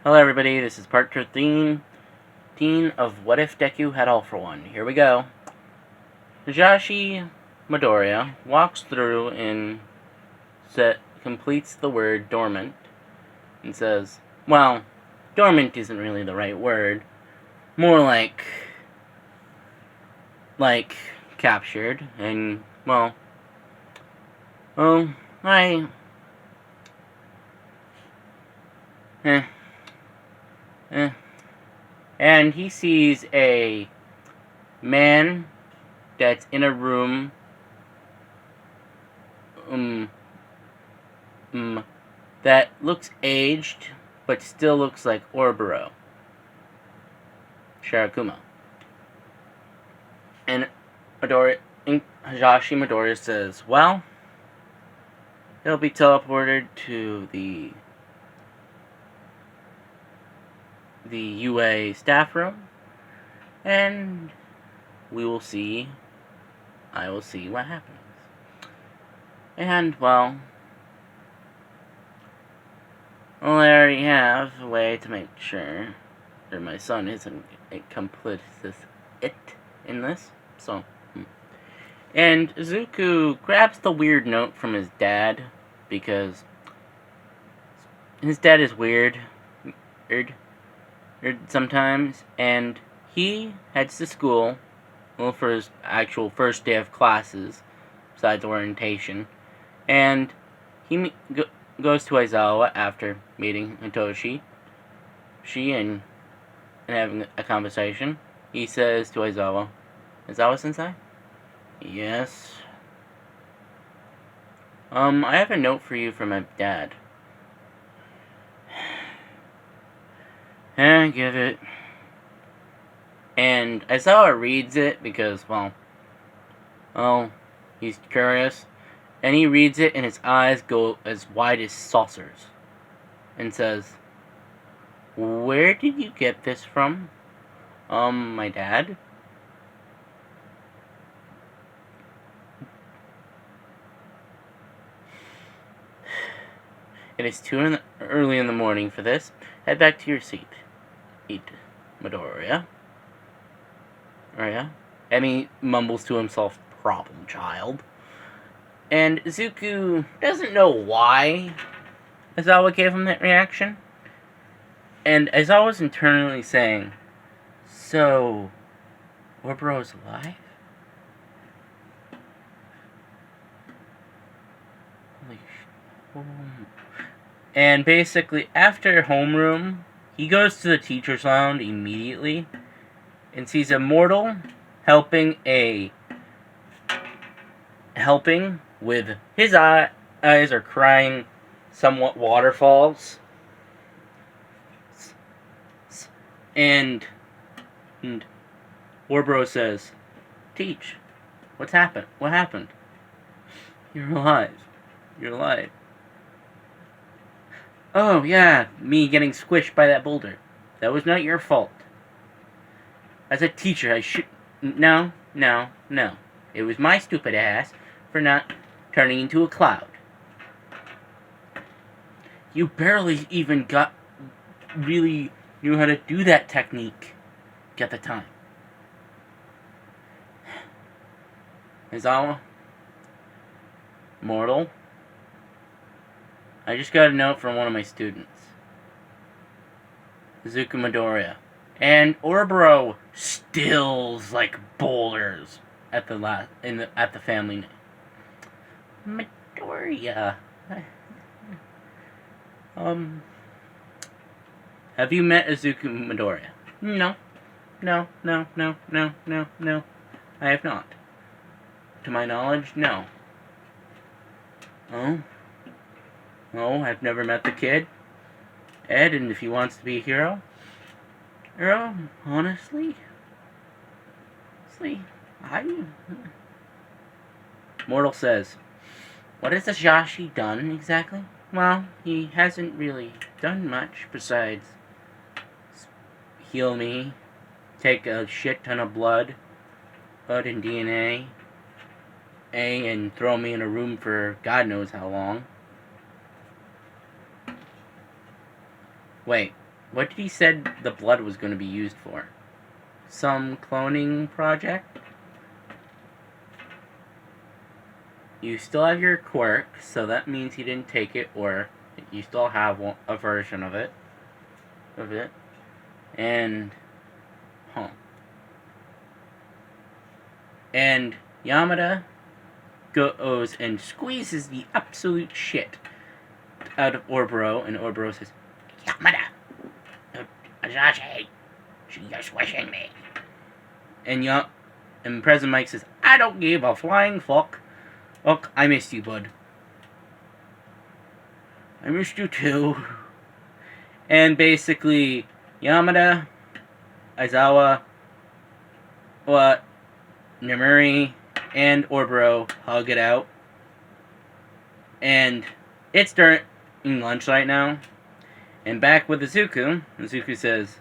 Hello everybody, this is part 13 of What If Deku Had All For One. Here we go. Hisashi Midoriya walks through and completes the word dormant and says, well, dormant isn't really the right word. More like captured, and, and he sees a man that's in a room that looks aged but still looks like Orboro Shirakuma. And Hisashi Midoriya says, well, he'll be teleported to the UA staff room, and I will see what happens. And, well, I already have a way to make sure that my son isn't complicit in this, so. And Zuko grabs the weird note from his dad, because his dad is weird sometimes, and he heads to school, for his actual first day of classes, besides orientation, and he goes to Aizawa after meeting Hitoshi. And having a conversation. He says to Aizawa, Aizawa-sensei? Yes? I have a note for you from my dad. Give it. And Aizawa reads it because, he's curious. And he reads it and his eyes go as wide as saucers. And says, where did you get this from? My dad? It is too early in the morning for this. Head back to your seat. Eat, Midoriya. And he mumbles to himself, problem child. And Zuko doesn't know why Aizawa gave him that reaction. And Aizawa's internally saying, so, Orboro's alive? Holy shit. And basically, after homeroom, he goes to the teacher's lounge immediately and sees a mortal helping with his eyes are crying somewhat waterfalls. And Orboro says, Teach, what's happened? What happened? You're alive. Oh, yeah, me getting squished by that boulder. That was not your fault. As a teacher, I should... No. It was my stupid ass for not turning into a cloud. You barely even really knew how to do that technique at the time. Aizawa? Mortal? I just got a note from one of my students. Zuko Midoriya. And Orboro stills like boulders at the family name. Midoriya. Have you met Zuko Midoriya? No. I have not. To my knowledge, no. Oh, I've never met the kid. Ed, and if he wants to be a hero, honestly, Mortal says, what has Hisashi done exactly? Well, he hasn't really done much besides heal me, take a shit ton of blood and DNA, and throw me in a room for God knows how long. Wait, what did he said the blood was going to be used for? Some cloning project? You still have your quirk, so that means he didn't take it, or you still have a version of it. And, and Yamada goes and squeezes the absolute shit out of Orboro, and Orboro says, Yamada, Ajashi, you're swishing me. And President Mike says, I don't give a flying fuck. Look, I missed you, bud. I missed you too. And basically, Yamada, Aizawa, Namuri, and Orboro hug it out. And it's during lunch right now. And back with Izuku, Izuku says,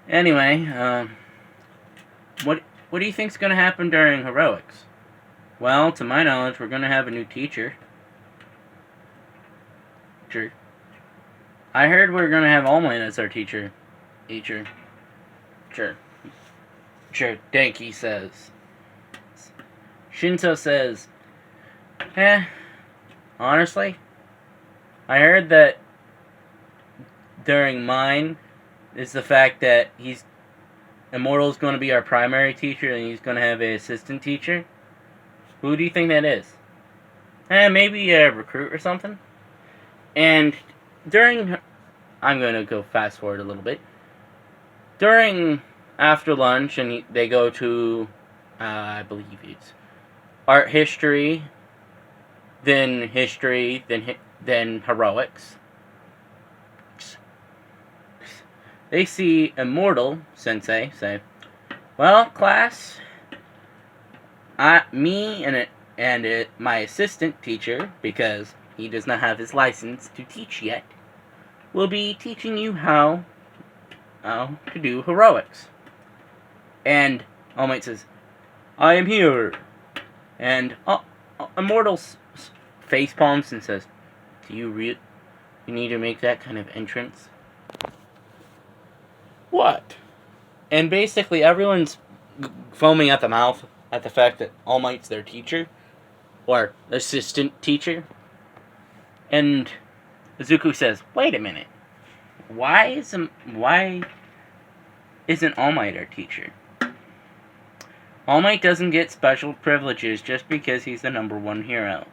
anyway, what do you think's gonna happen during heroics? Well, to my knowledge, we're gonna have a new teacher. I heard we're gonna have All Might as our teacher. Sure, Denki says. Shinto says, honestly, I heard that during mine is the fact that Immortal's going to be our primary teacher and he's going to have an assistant teacher. Who do you think that is? Maybe a recruit or something? And I'm going to go fast forward a little bit. After lunch, and they go to, I believe it's art history, then heroics. They see Immortal Sensei say, well, class, me and my assistant teacher, because he does not have his license to teach yet, will be teaching you how to do heroics. And All Might says, I am here. And Immortal face palms and says, do you need to make that kind of entrance? What? And basically everyone's foaming at the mouth at the fact that All Might's their teacher, or assistant teacher. And Izuku says, wait a minute. Why isn't All Might our teacher? All Might doesn't get special privileges just because he's the #1 hero.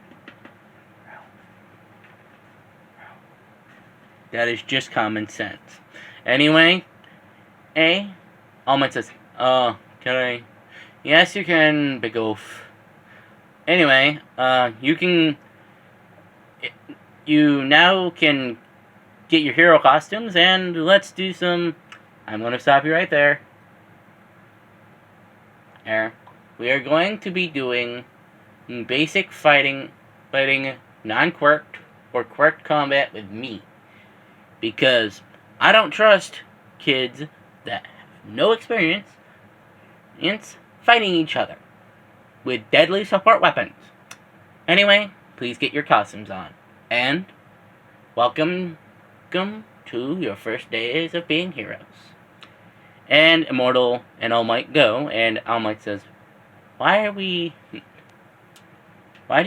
That is just common sense. Anyway, All Might says, can I? Yes, you can, big oaf. Anyway, you now can get your hero costumes, and let's do some. I'm going to stop you right there. We are going to be doing basic fighting non-quirked or quirked combat with me. Because I don't trust kids that have no experience in fighting each other with deadly support weapons. Anyway, please get your costumes on. And welcome to your first days of being heroes. And Immortal and All Might go, and All Might says, why did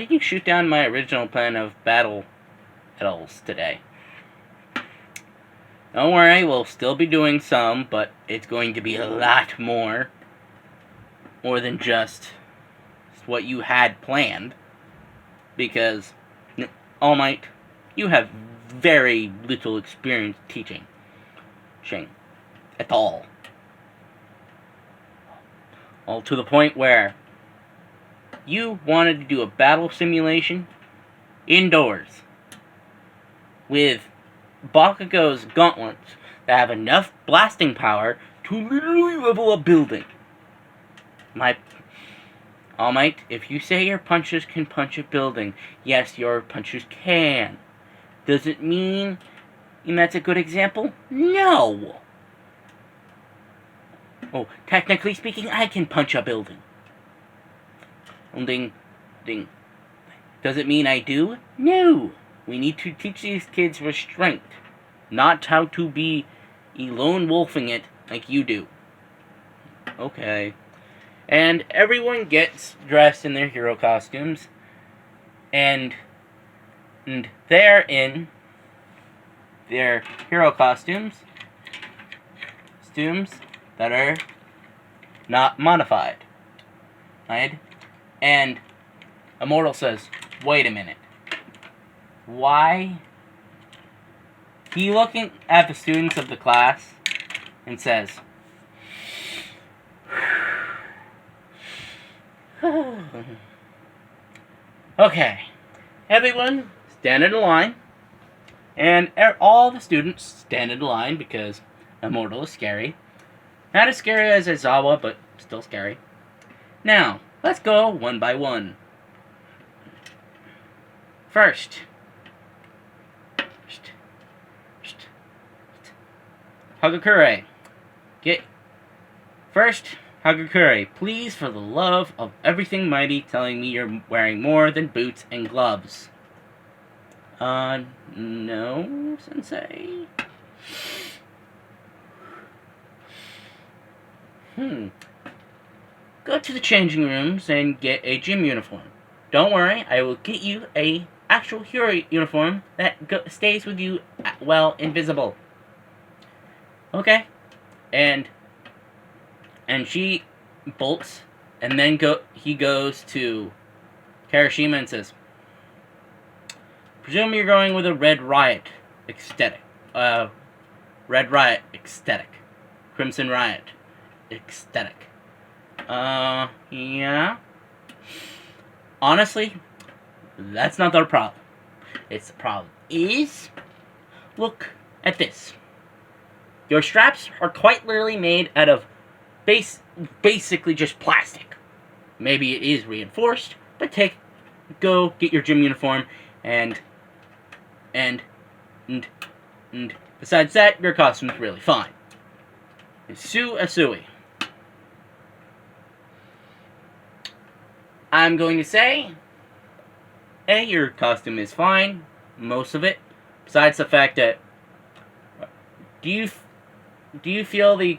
you shoot down my original plan of battles today? Don't worry, we'll still be doing some, but it's going to be a lot more than just what you had planned. Because, All Might, you have very little experience teaching. At all. All to the point where you wanted to do a battle simulation indoors with Bakugo's gauntlets that have enough blasting power to literally level a building. All Might, if you say your punches can punch a building, yes, your punches can. Does it mean that's a good example? No! Oh, technically speaking, I can punch a building. Ding, ding. Does it mean I do? No! We need to teach these kids restraint. not how to be lone wolfing it like you do. Okay. And everyone gets dressed in their hero costumes, and they're in their hero costumes that are not modified. Right? And Immortal says, wait a minute. Why? He looking at the students of the class and says, okay, everyone stand in a line, and all the students stand in a line because Immortal is scary. Not as scary as Aizawa, but still scary. Now, let's go one by one. First, Hagakure. First, Hagakure, please, for the love of everything mighty, telling me you're wearing more than boots and gloves. No, Sensei. Go to the changing rooms and get a gym uniform. Don't worry, I will get you a actual hero uniform that stays with you well invisible. Okay, and she bolts, and then he goes to Kirishima and says, presume you're going with a Red Riot aesthetic. Crimson Riot aesthetic. Yeah. Honestly, that's not the problem. The problem is, look at this. Your straps are quite literally made out of basically just plastic. Maybe it is reinforced, but go get your gym uniform, and besides that, your costume's really fine. Sue Asui. I'm going to say, your costume is fine, most of it. Besides the fact that, do you feel the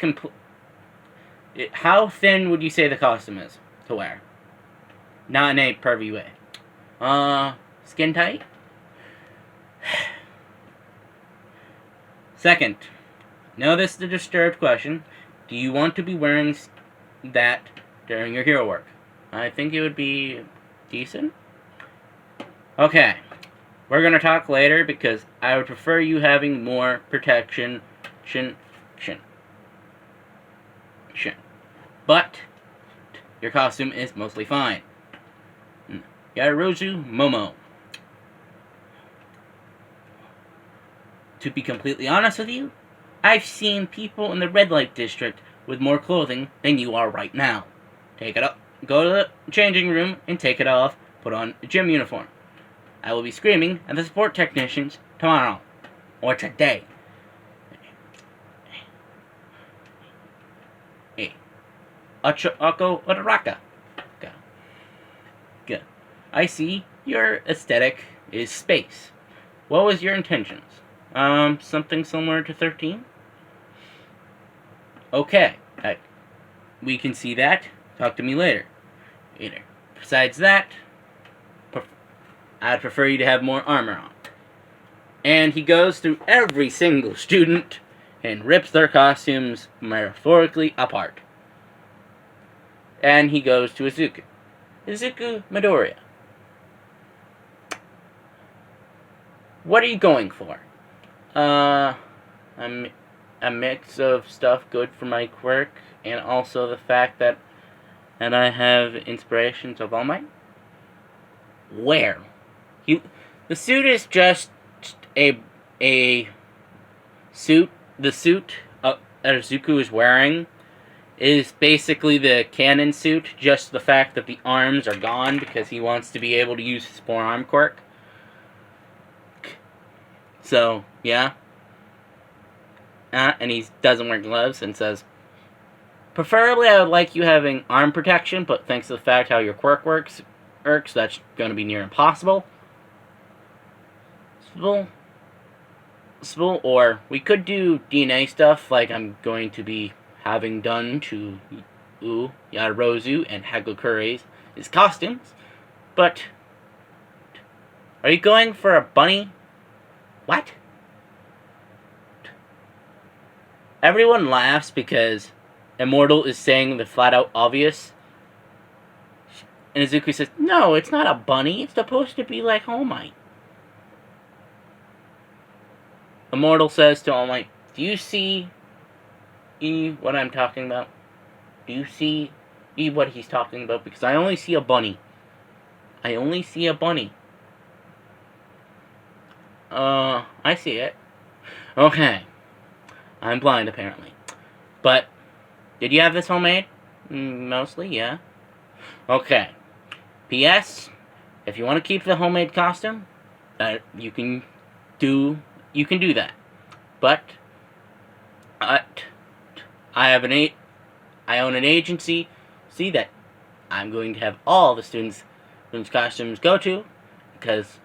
how thin would you say the costume is to wear? Not in a pervy way. Skin tight? Second, now this is a disturbed question. Do you want to be wearing that during your hero work? I think it would be decent. Okay, we're going to talk later because I would prefer you having more protection. But your costume is mostly fine. Yaruzu Momo. To be completely honest with you, I've seen people in the red light district with more clothing than you are right now. Take it up. Go to the changing room and take it off. Put on a gym uniform. I will be screaming at the support technicians tomorrow. Or today. Ako Odaraka. Go. I see your aesthetic is space. What was your intentions? Something similar to 13? Okay. We can see that. Talk to me later. Besides that, I'd prefer you to have more armor on. And he goes through every single student and rips their costumes metaphorically apart. And he goes to Izuku. Izuku Midoriya. What are you going for? A mix of stuff good for my quirk, and also the fact that I have inspirations of All Might. Where? The suit is just a suit. The suit that Izuku is wearing is basically the canon suit, just the fact that the arms are gone because he wants to be able to use his forearm quirk. So, yeah. And he doesn't wear gloves and says, preferably I would like you having arm protection, but thanks to the fact how your quirk works, that's going to be near impossible. or we could do DNA stuff like I'm going to be having done to Yarozu and Hagukure's his costumes. But are you going for a bunny? What? Everyone laughs because Immortal is saying the flat out obvious. And Izuku says, no, it's not a bunny. It's supposed to be like All Might. Immortal says to All Might, do you see what I'm talking about? Do you see what he's talking about? Because I only see a bunny. I only see a bunny. I see it. Okay. I'm blind, apparently. But, did you have this homemade? Mostly, yeah. Okay. P.S. If you want to keep the homemade costume, you can do that. But, I own an agency. See that I'm going to have all the students' costumes go to, because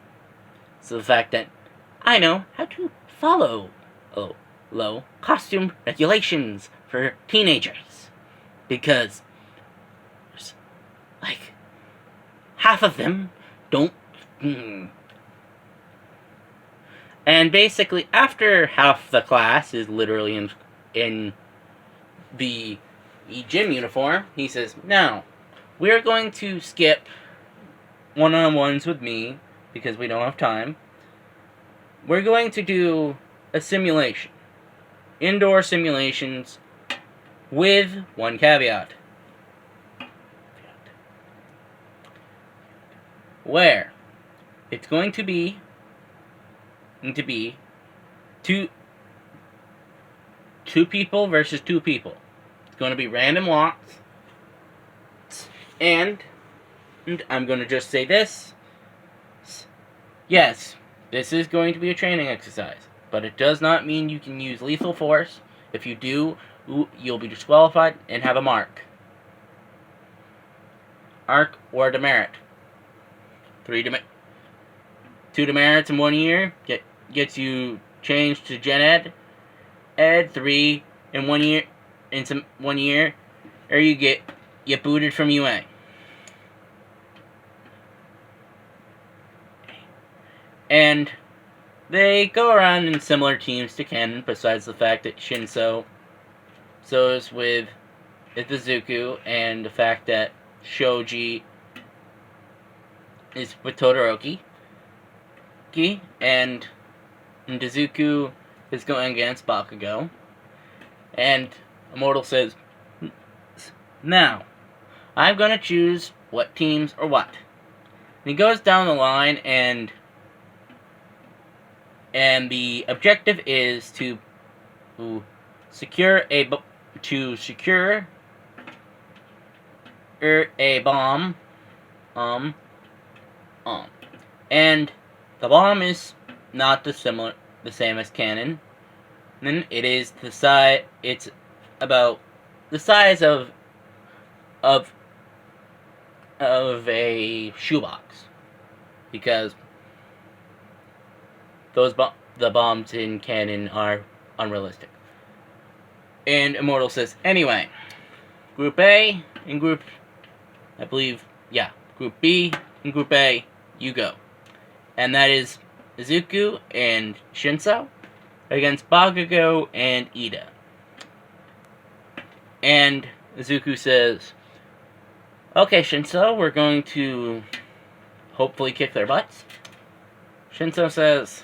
it's the fact that I know how to follow low costume regulations for teenagers, because like half of them don't. And basically, after half the class is literally in the gym uniform, he says, now, we're going to skip one-on-ones with me, because we don't have time. We're going to do a simulation. Indoor simulations with one caveat. Where it's going to be two people versus two people. It's going to be random walks. And I'm going to just say this. Yes, this is going to be a training exercise, but it does not mean you can use lethal force. If you do, you'll be disqualified and have a mark. Arc or demerit. 2 demerits in 1 year gets you changed to Gen Ed. 3 in 1 year, into 1 year, or you get booted from UA. And they go around in similar teams to Ken, besides the fact that Shinso is with Izuku, and the fact that Shoji is with Todoroki. And Izuku is going against Bakugo. And Immortal says, now, I'm going to choose what teams or what. And he goes down the line, and the objective is to secure a bomb. And the bomb is not the same as cannon. Then it is it's about the size of a shoebox, because the bombs in cannon are unrealistic. And Immortal says, anyway, Group A and Group B and Group A, you go. And that is Izuku and Shinso against Bakugo and Ida. And Izuku says, okay, Shinso, we're going to hopefully kick their butts. Shinso says,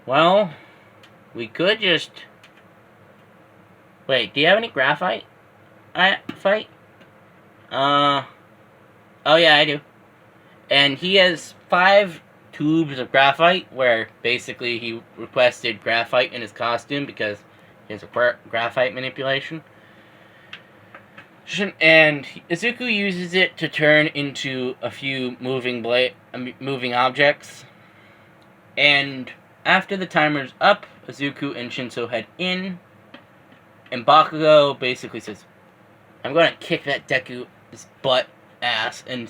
well, we could just... Wait, do you have any graphite? Fight? Oh yeah, I do. And he has 5 tubes of graphite, where basically he requested graphite in his costume because he has a graphite manipulation. And Izuku uses it to turn into a few moving objects. And after the timer's up, Izuku and Shinso head in, and Bakugo basically says, I'm going to kick that Deku's butt ass and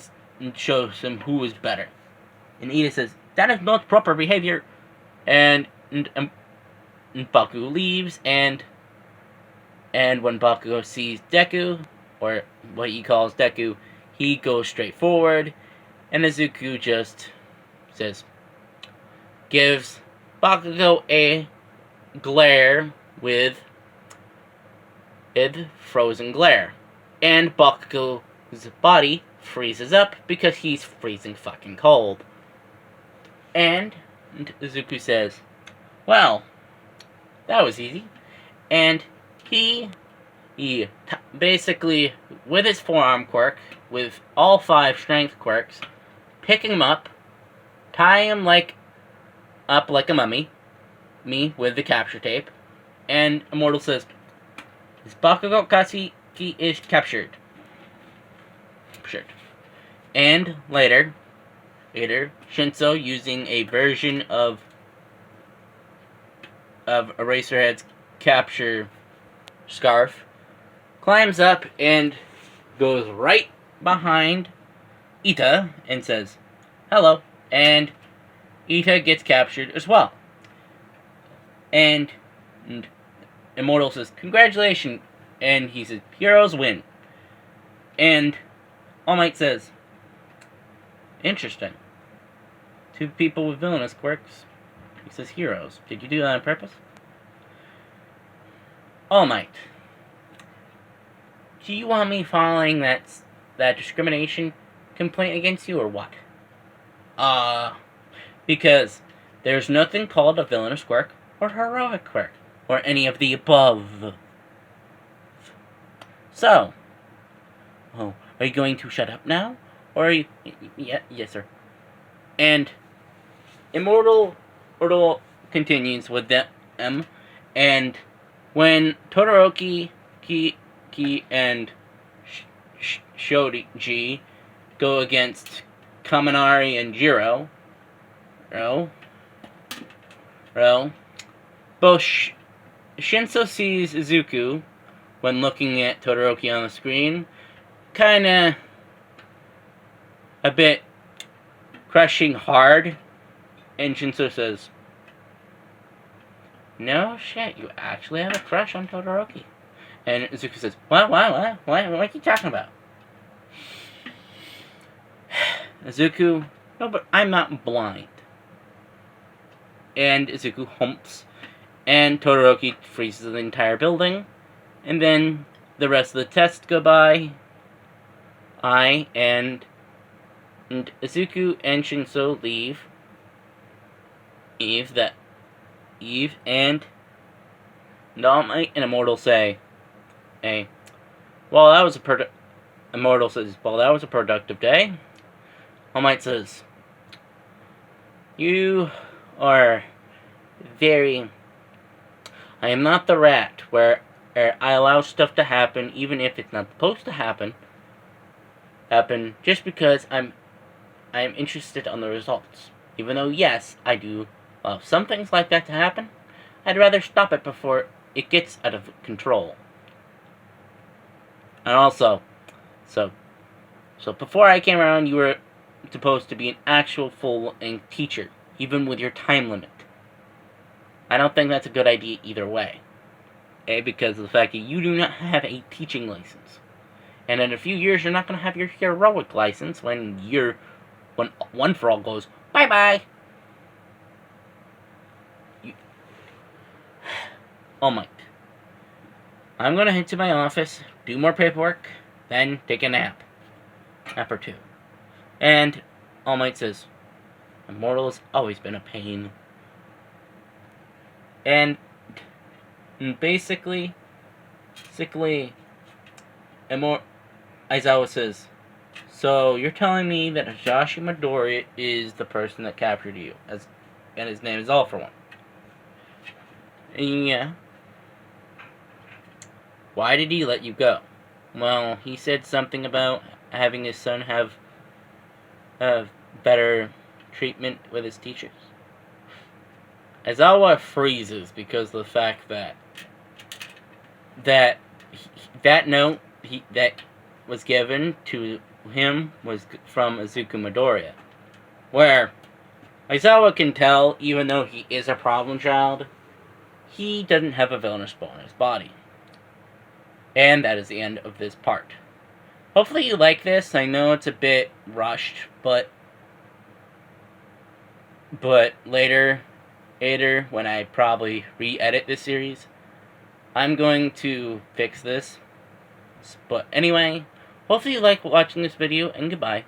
show him who is better. And Ida says, that is not proper behavior. and Bakugo leaves, and when Bakugo sees Deku, or what he calls Deku, he goes straight forward, and Izuku just gives Bakugo a glare with frozen glare. And Bakugo's body freezes up because he's freezing fucking cold. And Izuku says, well, that was easy. And he basically, with his forearm quirk, with all 5 strength quirks, picking him up, tie him up like a mummy, me with the capture tape, and Immortal says, "This Bakugo Katsuki is captured." And later, Shinso, using a version of Eraserhead's capture scarf, climbs up and goes right behind Ita and says, "Hello," and Ita gets captured as well. And Immortal says, "Congratulations," and he says, "Heroes win." And All Might says, "Interesting. 2 people with villainous quirks." He says, "Heroes. Did you do that on purpose?" All Might, do you want me filing that discrimination complaint against you, or what? Because there's nothing called a villainous quirk or heroic quirk, or any of the above. So, are you going to shut up now? Or are you... Yes, sir. And Immortal continues with them, and when Todoroki, Ki, and Shoji go against Kaminari and Jiro, both Shinso sees Izuku, when looking at Todoroki on the screen, kinda a bit crushing hard, and Shinso says, "No shit, you actually have a crush on Todoroki." And Izuku says, What are you talking about? Izuku, "No, but I'm not blind." And Izuku humps, and Todoroki freezes the entire building, and then the rest of the tests go by. And Izuku and Shinso leave. Eve and All Might and Immortal say, Immortal says, "Well, that was a productive day." All Might says, "You are very... I am not the rat where I allow stuff to happen even if it's not supposed to happen just because I'm interested on the results. Even though, yes, I do allow some things like that to happen, I'd rather stop it before it gets out of control. And also, so before I came around, you were supposed to be an actual full-length teacher, even with your time limit. I don't think that's a good idea either way. Because of the fact that you do not have a teaching license. And in a few years, you're not going to have your heroic license when One For All goes, bye-bye." All Might, I'm going to head to my office, do more paperwork, then take a nap. Nap or 2. And All Might says, "Immortal has always been a pain." And basically, Aizawa says, "So you're telling me that Hisashi Midoriya is the person that captured you, and his name is All For One?" "Yeah." "Why did he let you go?" "Well, he said something about having his son have better treatment with his teachers." Aizawa freezes because of the fact that note that was given to him was from Izuku Midoriya, where Aizawa can tell, even though he is a problem child, he doesn't have a villainous bone in his body. And that is the end of this part. Hopefully you like this. I know it's a bit rushed, but later, when I probably re-edit this series, I'm going to fix this. But anyway, hopefully you like watching this video, and goodbye.